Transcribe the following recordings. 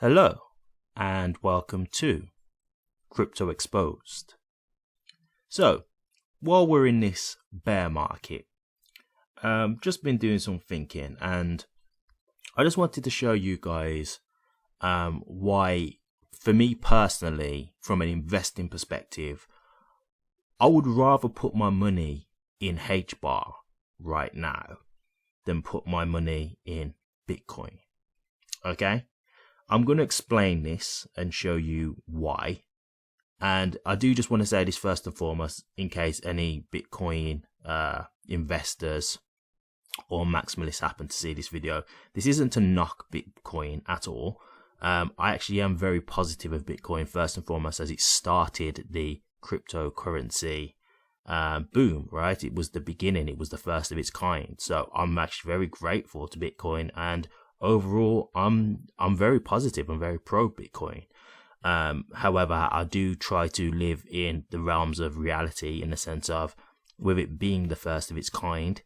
Hello and welcome to Crypto Exposed. So, while we're in this bear market, just been doing some thinking, and I just wanted to show you guys why, for me personally, from an investing perspective, I would rather put my money in HBAR right now than put my money in Bitcoin. Okay? I'm going to explain this and show you why. And I do just want to say this first and foremost, in case any Bitcoin investors or maximalists happen to see this video. This isn't to knock Bitcoin at all. I actually am very positive of Bitcoin first and foremost, as it started the cryptocurrency boom, right? It was the beginning. It was the first of its kind. So I'm actually very grateful to Bitcoin, and overall, I'm very positive. I'm very pro Bitcoin. However, I do try to live in the realms of reality, in the sense of, with it being the first of its kind,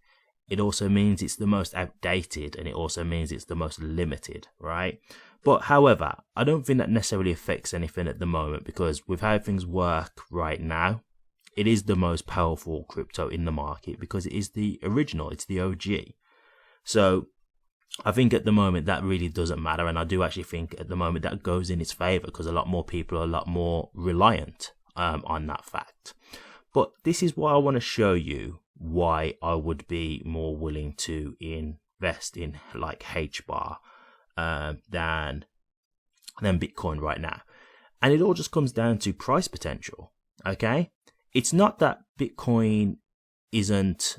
it also means it's the most outdated, and it also means it's the most limited, right? But however, I don't think that necessarily affects anything at the moment, because with how things work right now, it is the most powerful crypto in the market because it is the original, it's the OG. So I think at the moment that really doesn't matter, and I do actually think at the moment that goes in its favor, because a lot more people are a lot more reliant on that fact. But this is why I want to show you why I would be more willing to invest in like HBAR than Bitcoin right now. And it all just comes down to price potential. Okay, it's not that Bitcoin isn't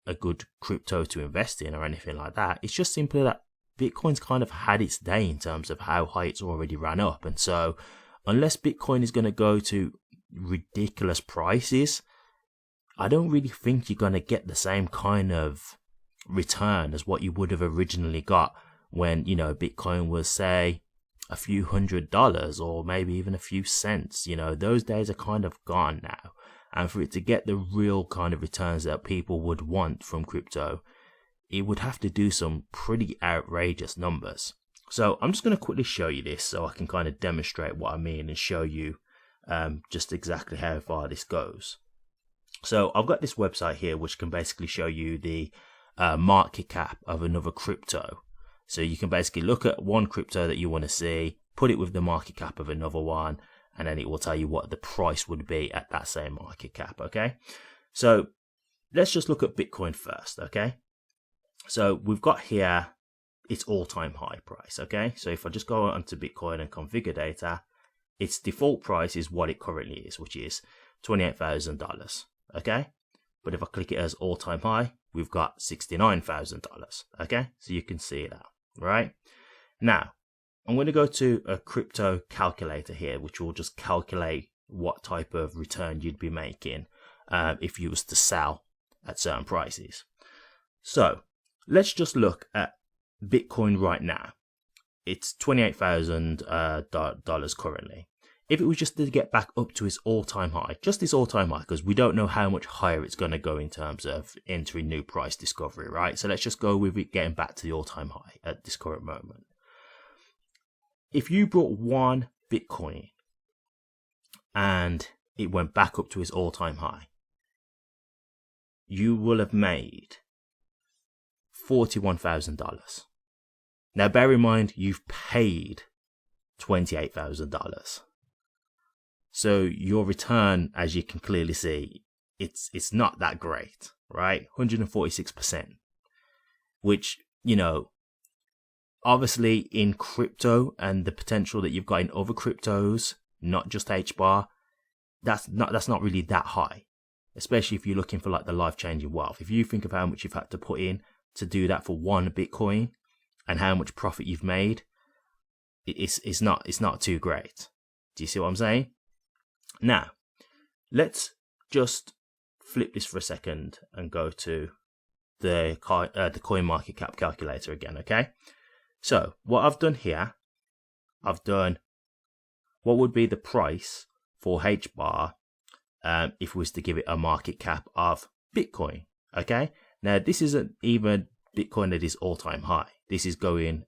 a good crypto to invest in or anything like that. It's just simply that Bitcoin's kind of had its day in terms of how high it's already ran up. And so unless Bitcoin is going to go to ridiculous prices, I don't really think you're going to get the same kind of return as what you would have originally got when, you know, Bitcoin was, say, a few $100 or maybe even a few cents. You know, those days are kind of gone now. And for it to get the real kind of returns that people would want from crypto, it would have to do some pretty outrageous numbers. So I'm just going to quickly show you this so I can kind of demonstrate what I mean and show you just exactly how far this goes. So I've got this website here which can basically show you the market cap of another crypto. So you can basically look at one crypto that you want to see, put it with the market cap of another one, and then it will tell you what the price would be at that same market cap, okay? So let's just look at Bitcoin first, okay? So we've got here its all-time high price, okay? So if I just go onto Bitcoin and configure data, its default price is what it currently is, which is $28,000, okay? But if I click it as all-time high, we've got $69,000, okay? So you can see that, right? Now, I'm going to go to a crypto calculator here, which will just calculate what type of return you'd be making if you was to sell at certain prices. So let's just look at Bitcoin right now. It's $28,000 currently. If it was just to get back up to its all-time high, just this all-time high, because we don't know how much higher it's going to go in terms of entering new price discovery, right? So let's just go with it getting back to the all-time high at this current moment. If you brought one Bitcoin and it went back up to its all-time high, you will have made $41,000. Now, bear in mind, you've paid $28,000. So your return, as you can clearly see, it's not that great, right? 146%, which, you know, obviously in crypto and the potential that you've got in other cryptos, not just HBAR, that's not really that high, especially if you're looking for like the life-changing wealth. If you think of how much you've had to put in to do that for one Bitcoin and how much profit you've made, it's not too great. Do you see what I'm saying? Now, let's just flip this for a second and go to the coin market cap calculator again, okay? So what I've done here, I've done what would be the price for HBAR if we was to give it a market cap of Bitcoin, okay? Now, this isn't even Bitcoin at its all-time high. This is going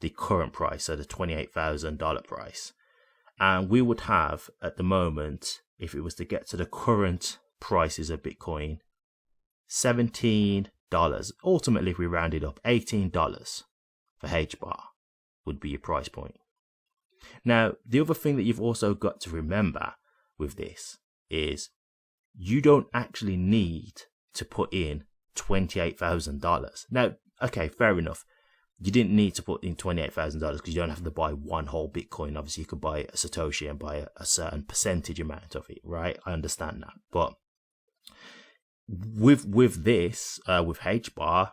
the current price, so the $28,000 price. And we would have, at the moment, if it was to get to the current prices of Bitcoin, $17. Ultimately, if we round it up, $18 for HBAR would be your price point. Now, the other thing that you've also got to remember with this is you don't actually need to put in $28,000. Now, okay, fair enough. You didn't need to put in $28,000 because you don't have to buy one whole Bitcoin. Obviously, you could buy a Satoshi and buy a certain percentage amount of it, right? I understand that. But with this, with HBAR,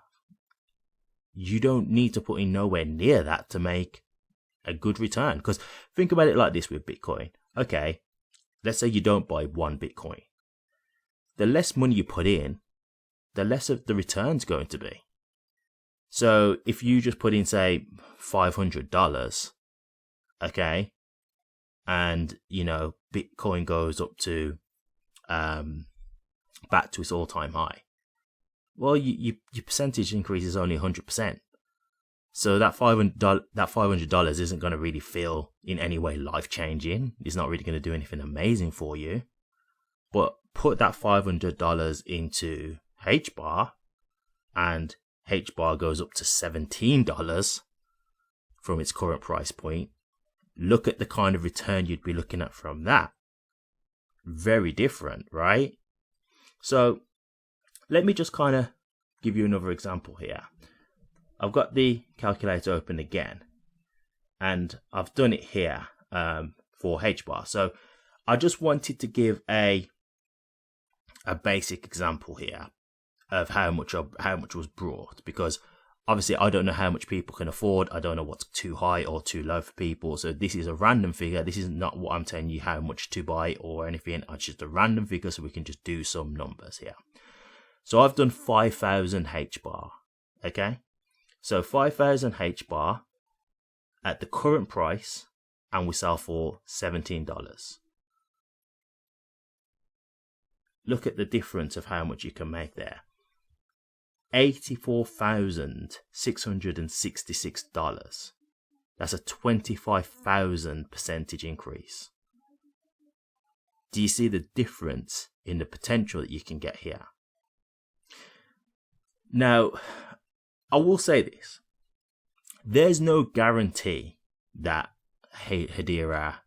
you don't need to put in nowhere near that to make a good return. Because think about it like this with Bitcoin. Okay, let's say you don't buy one Bitcoin. The less money you put in, the less of the return's going to be. So if you just put in, say, $500, okay, and, you know, Bitcoin goes up to, back to its all-time high, well, your percentage increase is only 100%. So that $500 isn't going to really feel in any way life-changing. It's not really going to do anything amazing for you. But put that $500 into HBAR, and HBAR goes up to $17 from its current price point. Look at the kind of return you'd be looking at from that. Very different, right? So let me just kind of give you another example here. I've got the calculator open again, and I've done it here for HBAR. So I just wanted to give a basic example here of how much was brought, because obviously I don't know how much people can afford. I don't know what's too high or too low for people. So this is a random figure. This is not what I'm telling you how much to buy or anything. It's just a random figure, so we can just do some numbers here. So I've done 5,000 HBAR. Okay, so 5,000 HBAR at the current price, and we sell for $17. Look at the difference of how much you can make there. $84,666. That's a 25,000% increase. Do you see the difference in the potential that you can get here? Now, I will say this. There's no guarantee that Hedera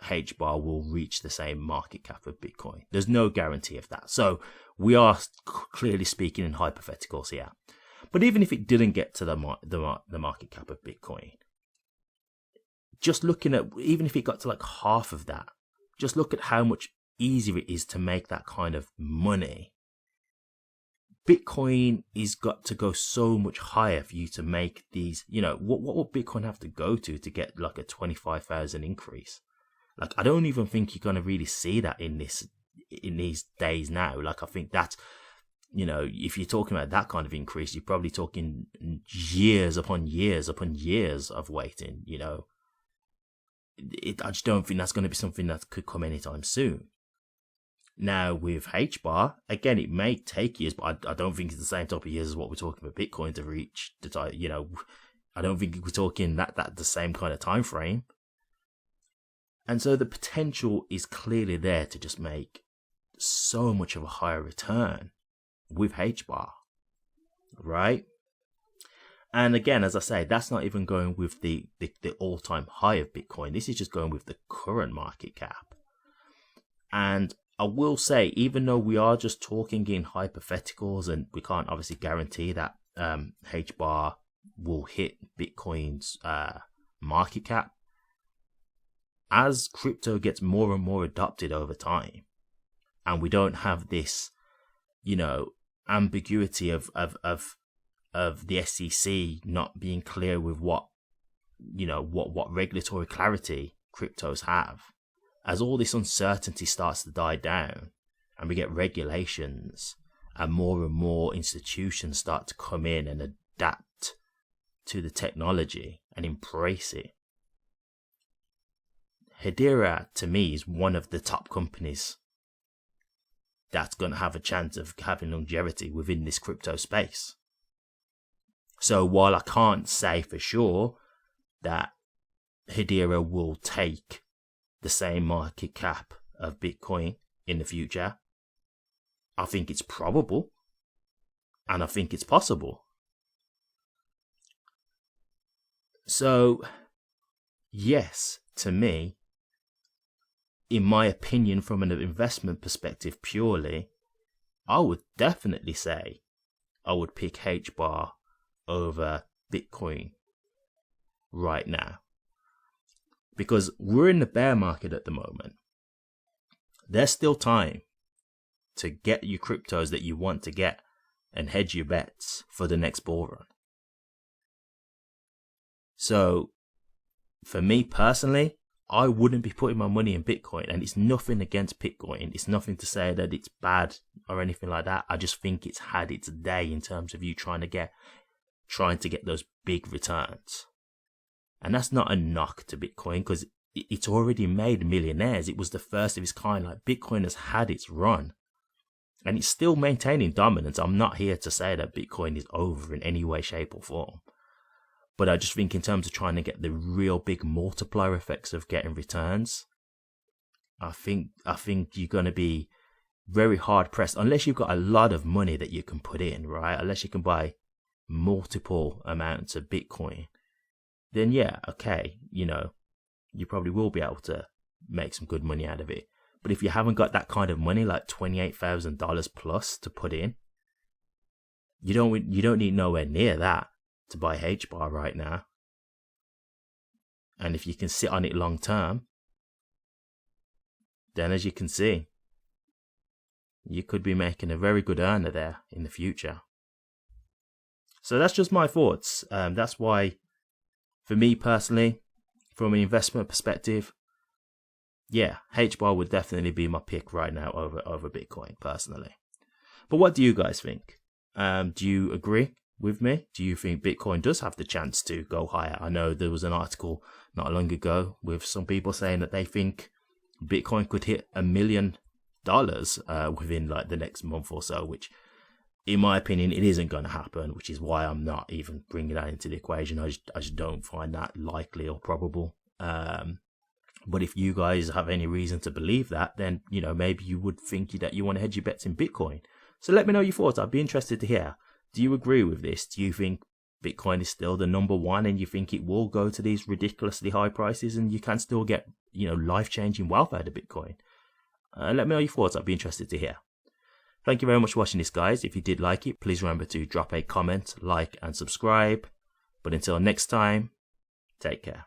HBAR will reach the same market cap of Bitcoin. There's no guarantee of that. So we are clearly speaking in hypotheticals here. But even if it didn't get to the market cap of Bitcoin, just looking at, even if it got to like half of that, just look at how much easier it is to make that kind of money. Bitcoin is got to go so much higher for you to make these, you know, what would Bitcoin have to go to get like a 25,000 increase? Like, I don't even think you're going to really see that in these days now. Like, I think that's, you know, if you're talking about that kind of increase, you're probably talking years upon years upon years of waiting, you know. I just don't think that's going to be something that could come anytime soon. Now, with HBAR, again, it may take years, but I don't think it's the same type of years as what we're talking about Bitcoin to reach the time, you know. I don't think we're talking that the same kind of time frame. And so the potential is clearly there to just make so much of a higher return with HBAR, right? And again, as I say, that's not even going with the all-time high of Bitcoin. This is just going with the current market cap. And I will say, even though we are just talking in hypotheticals and we can't obviously guarantee that HBAR will hit Bitcoin's market cap, as crypto gets more and more adopted over time, and we don't have this, you know, ambiguity of the SEC not being clear with what regulatory clarity cryptos have, as all this uncertainty starts to die down and we get regulations and more institutions start to come in and adapt to the technology and embrace it, Hedera, to me, is one of the top companies that's going to have a chance of having longevity within this crypto space. So while I can't say for sure that Hedera will take the same market cap of Bitcoin in the future. I think it's probable, and I think it's possible. So, yes, to me, in my opinion, from an investment perspective purely, I would definitely say I would pick HBAR over Bitcoin right now. Because we're in the bear market at the moment. There's still time to get your cryptos that you want to get and hedge your bets for the next bull run. So, for me personally, I wouldn't be putting my money in Bitcoin, and it's nothing against Bitcoin. It's nothing to say that it's bad or anything like that. I just think it's had its day in terms of you trying to get those big returns. And that's not a knock to Bitcoin, because it's already made millionaires. It was the first of its kind. Like, Bitcoin has had its run, and it's still maintaining dominance. I'm not here to say that Bitcoin is over in any way, shape or form. But I just think in terms of trying to get the real big multiplier effects of getting returns, I think you're going to be very hard pressed unless you've got a lot of money that you can put in, right? Unless you can buy multiple amounts of Bitcoin, then yeah, okay, you probably will be able to make some good money out of it. But if you haven't got that kind of money, like $28,000 plus to put in, you don't need nowhere near that to buy HBAR right now. And if you can sit on it long term, then as you can see, you could be making a very good earner there in the future. So that's just my thoughts. That's why, for me personally, from an investment perspective, yeah, HBAR would definitely be my pick right now over Bitcoin personally. But what do you guys think? Do you agree with me? Do you think Bitcoin does have the chance to go higher? I know there was an article not long ago with some people saying that they think Bitcoin could hit $1 million within like the next month or so, which in my opinion it isn't going to happen, which is why I'm not even bringing that into the equation. I just don't find that likely or probable. But if you guys have any reason to believe that, then maybe you would think that you want to hedge your bets in Bitcoin. So let me know your thoughts. I'd be interested to hear. Do you agree with this? Do you think Bitcoin is still the number one, and you think it will go to these ridiculously high prices and you can still get, life-changing wealth out of Bitcoin? Let me know your thoughts. I'd be interested to hear. Thank you very much for watching this, guys. If you did like it, please remember to drop a comment, like, and subscribe. But until next time, take care.